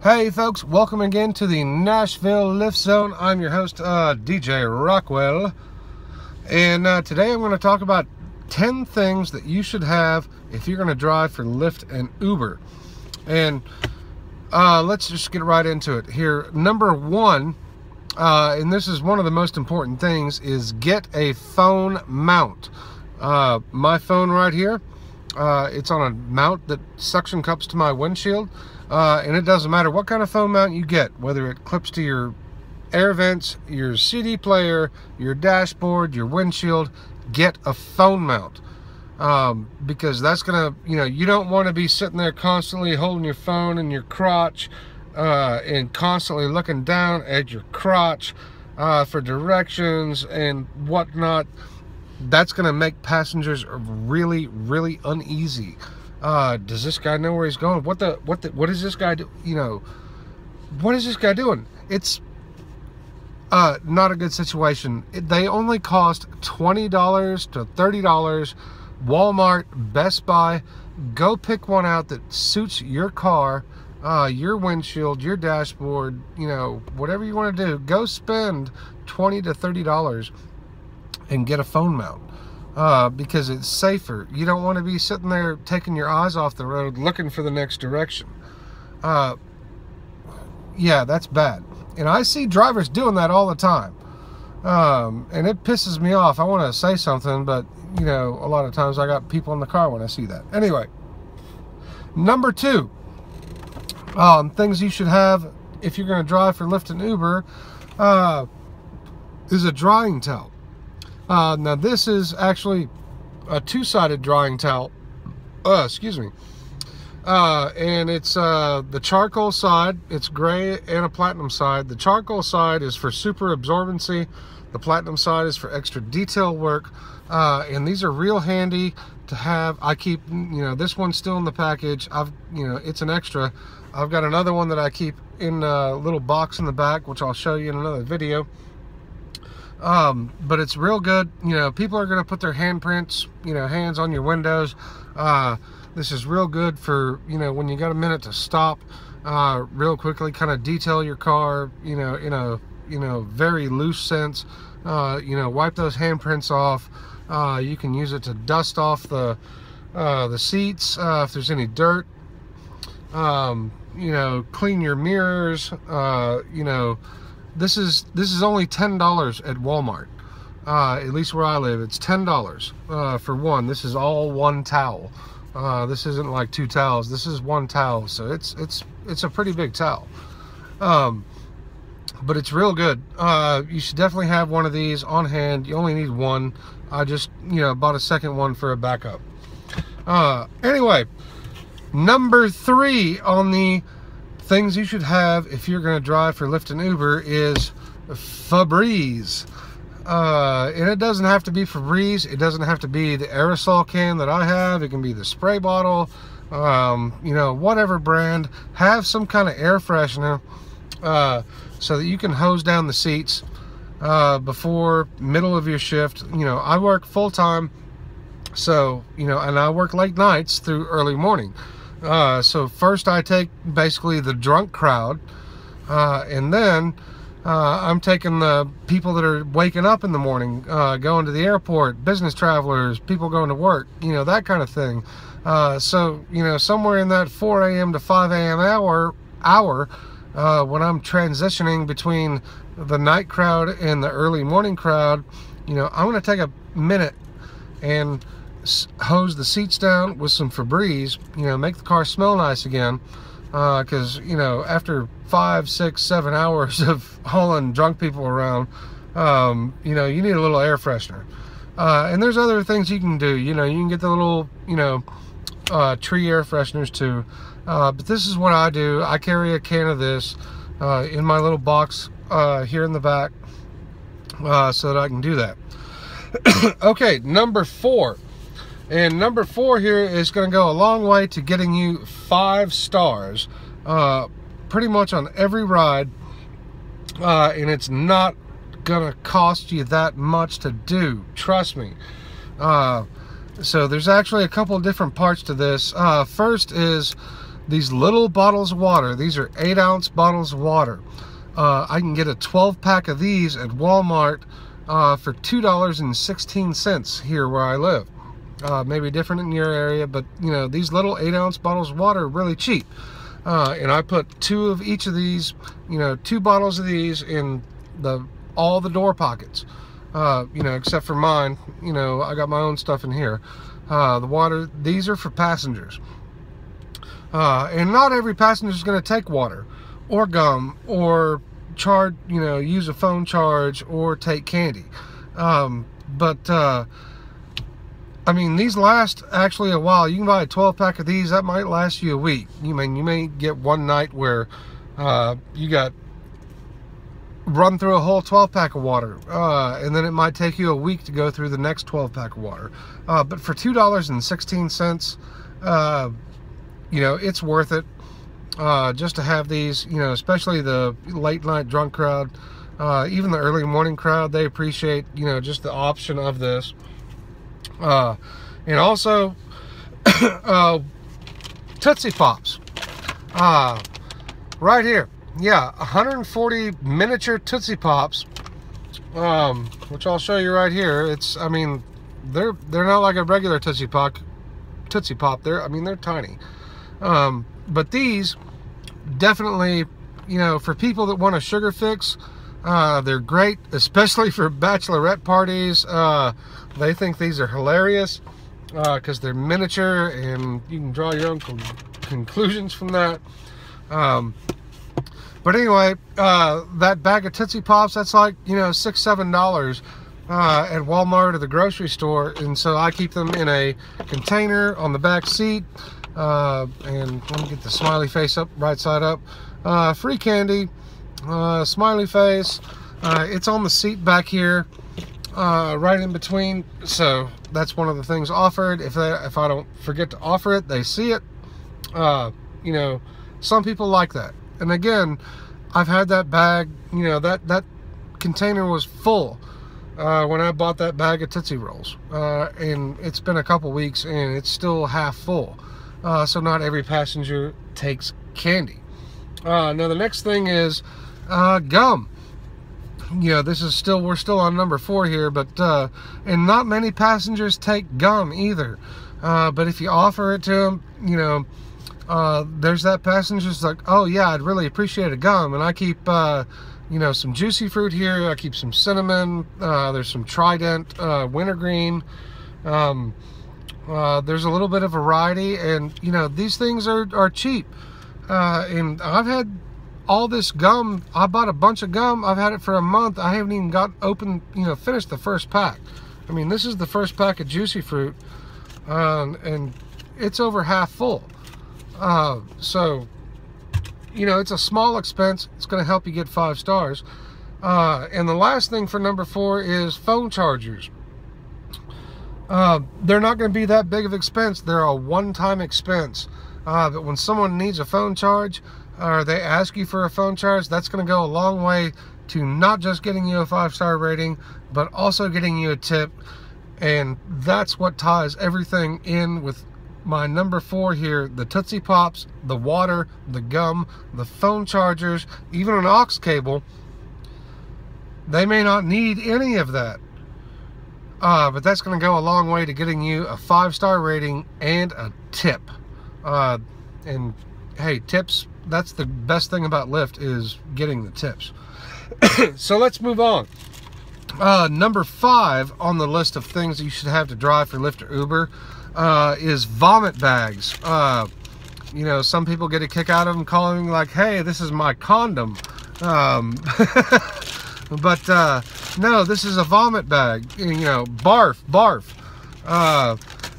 Hey folks, welcome again to the Nashville Lift Zone. I'm your host, DJ Rockwell. And today I'm going to talk about 10 things that you should have if you're going to drive for Lyft and Uber. And let's just get right into it here. Number one, and this is one of the most important things, is get a phone mount. My phone right here, it's on a mount that suction cups to my windshield. And it doesn't matter what kind of phone mount you get, whether it clips to your air vents, your CD player, your dashboard, your windshield, get a phone mount. Because that's gonna, you don't want to be sitting there constantly holding your phone in your crotch and constantly looking down at your crotch for directions and whatnot. That's gonna make passengers really, really uneasy. Does this guy know where he's going? What is this guy do? What is this guy doing? It's not a good situation. They only cost $20 to $30. Walmart, Best Buy, go pick one out that suits your car, your windshield, your dashboard, whatever you want to do. Go spend $20 to $30 and get a phone mount. Because it's safer. You don't want to be sitting there taking your eyes off the road looking for the next direction. Yeah, that's bad. And I see drivers doing that all the time. And it pisses me off. I want to say something, but, a lot of times I got people in the car when I see that. Anyway, number two, things you should have if you're going to drive for Lyft and Uber is a drying towel. Now this is actually a two-sided drying towel, excuse me, and it's the charcoal side, it's gray, and a platinum side. The charcoal side is for super absorbency, the platinum side is for extra detail work, and these are real handy to have. I keep, this one's still in the package. It's an extra. I've got another one that I keep in a little box in the back, which I'll show you in another video. But it's real good. People are going to put their handprints, hands on your windows. This is real good for, when you got a minute to stop, real quickly, kind of detail your car, in a very loose sense. Wipe those handprints off. You can use it to dust off the seats, if there's any dirt. Clean your mirrors, This is only $10 at Walmart. At least where I live, it's $10 for one. This is all one towel. This isn't like two towels. This is one towel, so it's a pretty big towel. But it's real good. You should definitely have one of these on hand. You only need one. I just bought a second one for a backup. Anyway, number three on the things you should have if you're going to drive for Lyft and Uber is Febreze. And it doesn't have to be Febreze. It doesn't have to be the aerosol can that I have. It can be the spray bottle, whatever brand. Have some kind of air freshener so that you can hose down the seats before middle of your shift. I work full time, so, and I work late nights through early morning. So first I take basically the drunk crowd, and then I'm taking the people that are waking up in the morning, going to the airport, business travelers, people going to work, that kind of thing. So, somewhere in that 4 a.m. to 5 a.m. hour, when I'm transitioning between the night crowd and the early morning crowd, I'm going to take a minute and hose the seats down with some Febreze, make the car smell nice again, because after 5, 6, 7 hours of hauling drunk people around, you need a little air freshener. And there's other things you can do. You can get the little tree air fresheners too, but this is what I do. I carry a can of this in my little box here in the back, so that I can do that. Okay, number four. And number four here is going to go a long way to getting you 5 stars pretty much on every ride, and it's not going to cost you that much to do, trust me. So there's actually a couple of different parts to this. First is these little bottles of water. These are 8-ounce bottles of water. I can get a 12-pack of these at Walmart for $2.16 here where I live. Maybe different in your area, but you know, these little 8-ounce bottles of water are really cheap. And I put 2 of each of these, you know, 2 bottles of these in all the door pockets. You know, except for mine. You know, I got my own stuff in here. The water, these are for passengers. And not every passenger is going to take water or gum or charge, you know, use a phone charge or take candy. I mean, these last actually a while. You can buy a 12-pack of these. That might last you a week. You may get one night where you got run through a whole 12-pack of water, and then it might take you a week to go through the next 12-pack of water. But for $2.16, you know, it's worth it. Just to have these, you know, especially the late night drunk crowd, even the early morning crowd, they appreciate, you know, just the option of this. And also Tootsie Pops, right here. Yeah, 140 miniature Tootsie Pops, which I'll show you right here. It's, I mean, they're not like a regular Tootsie Pop. I mean, they're tiny. But these definitely, you know, for people that want a sugar fix, they're great, especially for bachelorette parties. They think these are hilarious because they're miniature and you can draw your own conclusions from that. But anyway, that bag of Tootsie Pops, that's like, you know, $6, $7 at Walmart or the grocery store. And so I keep them in a container on the back seat. And let me get the Smiley Face up, right side up. Free candy, Smiley Face. It's on the seat back here, right in between. So that's one of the things offered. If I don't forget to offer it, they see it. You know, some people like that. And again, I've had that bag, you know, that container was full when I bought that bag of Tootsie Rolls. And it's been a couple weeks and it's still half full. So not every passenger takes candy. Now the next thing is gum. You know, we're still on number 4 here, but and not many passengers take gum either. But if you offer it to them, you know, there's that passenger's like, oh yeah, I'd really appreciate a gum. And I keep you know, some juicy fruit here. I keep some cinnamon. There's some Trident, wintergreen. There's a little bit of variety, and you know, these things are cheap. And I've had all this gum. I bought a bunch of gum. I've had it for a month. I haven't even got open, you know, finished the first pack. I mean, this is the first pack of juicy fruit, and it's over half full. So, you know, it's a small expense. It's going to help you get 5 stars. And the last thing for number 4 is phone chargers. They're not going to be that big of expense. They're a one-time expense. But when someone needs a phone charge, or they ask you for a phone charge, that's going to go a long way to not just getting you a 5-star rating, but also getting you a tip. And that's what ties everything in with my number 4 here: the Tootsie Pops, the water, the gum, the phone chargers, even an aux cable. They may not need any of that. But that's going to go a long way to getting you a 5-star rating and a tip. And hey, tips, that's the best thing about Lyft, is getting the tips. So let's move on. Number 5 on the list of things that you should have to drive for Lyft or Uber is vomit bags. You know, some people get a kick out of them, calling like, hey, this is my condom. But no, this is a vomit bag. You know, barf.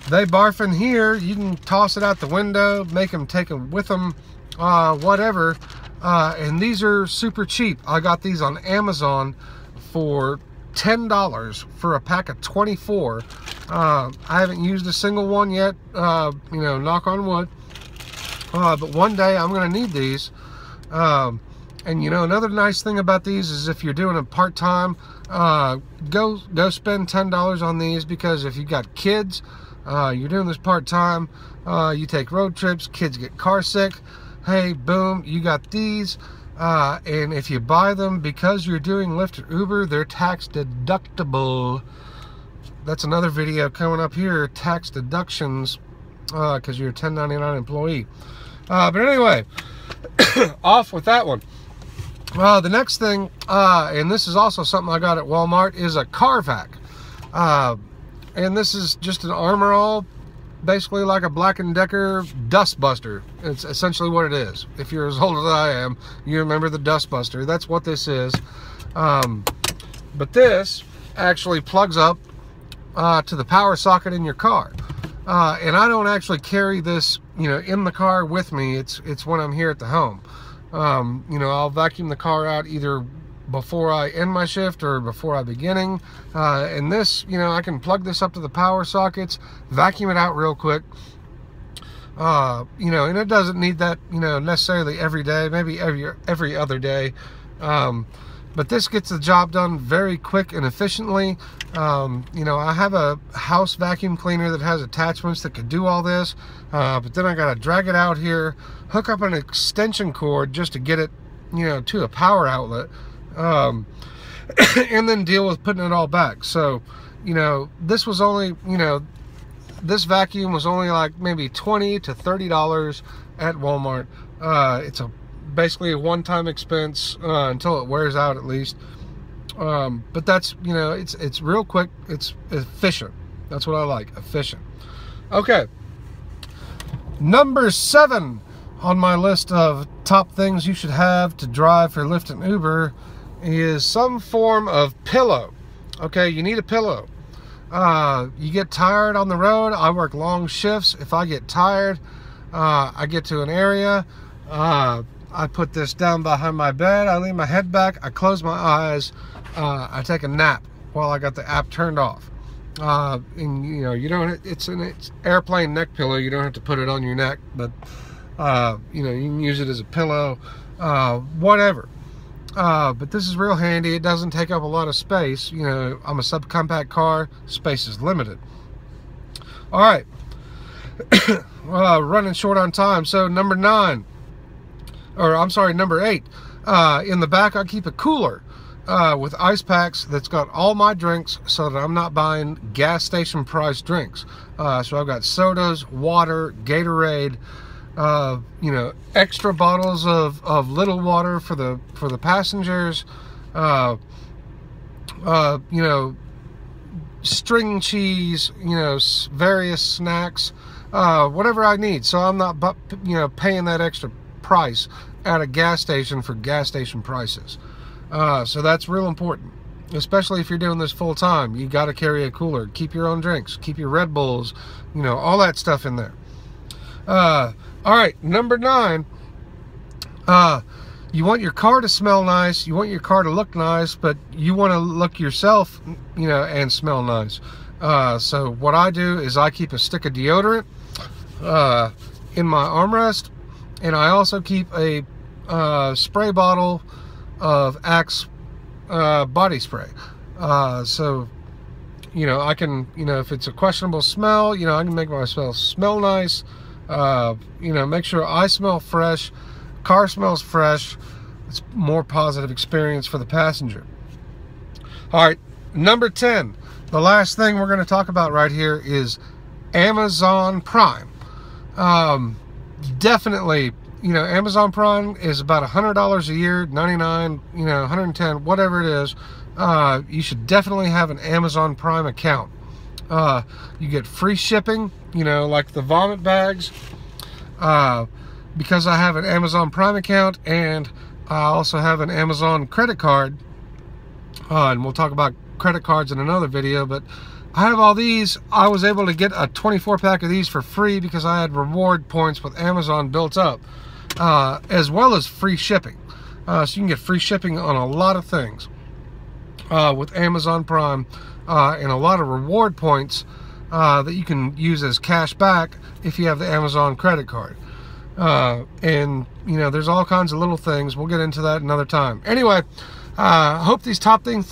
They barf in here. You can toss it out the window, make them take them with them, whatever. And these are super cheap. I got these on Amazon for $10 for a pack of 24. I haven't used a single one yet, you know, knock on wood. But one day I'm going to need these. And you know, another nice thing about these is if you're doing a part-time, go spend $10 on these, because if you've got kids, you're doing this part-time, you take road trips, kids get car sick. Hey, boom, you got these. And if you buy them because you're doing Lyft or Uber, they're tax deductible. That's another video coming up here, tax deductions, because you're a 1099 employee. But anyway, off with that one. The next thing, and this is also something I got at Walmart, is a car vac. And this is just an Armor All, basically like a Black & Decker dust buster. It's essentially what it is. If you're as old as I am, you remember the dust buster. That's what this is. But this actually plugs up to the power socket in your car. And I don't actually carry this, in the car with me. It's when I'm here at the home. I'll vacuum the car out either before I end my shift or before I'm beginning. And this, I can plug this up to the power sockets, vacuum it out real quick. And it doesn't need that, necessarily every day, maybe every other day. But this gets the job done very quick and efficiently. I have a house vacuum cleaner that has attachments that could do all this. But then I got to drag it out here, hook up an extension cord just to get it, to a power outlet. And then deal with putting it all back. So, this was only, this vacuum was only like maybe $20 to $30 at Walmart. It's basically a one-time expense until it wears out, at least. But that's, it's real quick. It's efficient. That's what I like, efficient. Okay, number 7 on my list of top things you should have to drive for Lyft and Uber is some form of pillow. Okay, you need a pillow. You get tired on the road. I work long shifts. If I get tired, I get to an area, I put this down behind my bed, I lean my head back, I close my eyes, I take a nap while I got the app turned off. And you don't, it's airplane neck pillow, you don't have to put it on your neck, but you can use it as a pillow, whatever. But this is real handy. It doesn't take up a lot of space. I'm a subcompact car, space is limited. All right. Running short on time. So number 8. In the back, I keep a cooler with ice packs that's got all my drinks, so that I'm not buying gas station price drinks. So I've got sodas, water, Gatorade, extra bottles of little water for the passengers, string cheese, various snacks, whatever I need. So I'm not, paying that extra price at a gas station for gas station prices. So that's real important, especially if you're doing this full time. You got to carry a cooler, keep your own drinks, keep your Red Bulls, all that stuff in there. All right, number 9, you want your car to smell nice, you want your car to look nice, but you want to look yourself, and smell nice. So what I do is I keep a stick of deodorant in my armrest, and I also keep a spray bottle of Axe body spray. So, I can, if it's a questionable smell, I can make myself smell nice. Make sure I smell fresh, car smells fresh. It's more positive experience for the passenger. All right, number 10, the last thing we're going to talk about right here is Amazon Prime. Definitely, Amazon Prime is about $100 a year, 99, 110, whatever it is. You should definitely have an Amazon Prime account. You get free shipping, like the vomit bags, because I have an Amazon Prime account, and I also have an Amazon credit card, and we'll talk about credit cards in another video, but I have all these. I was able to get a 24 pack of these for free because I had reward points with Amazon built up, as well as free shipping. So you can get free shipping on a lot of things with Amazon Prime, and a lot of reward points that you can use as cash back if you have the Amazon credit card. And there's all kinds of little things. We'll get into that another time. Anyway, I hope these top 10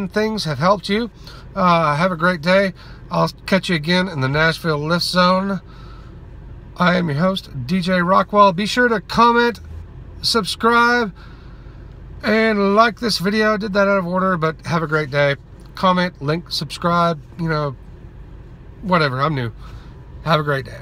things have helped you. Have a great day. I'll catch you again in the Nashville Lift Zone. I am your host, DJ Rockwell. Be sure to comment, subscribe, and like this video. I did that out of order, but have a great day. Comment, link, subscribe, you know, whatever. I'm new. Have a great day.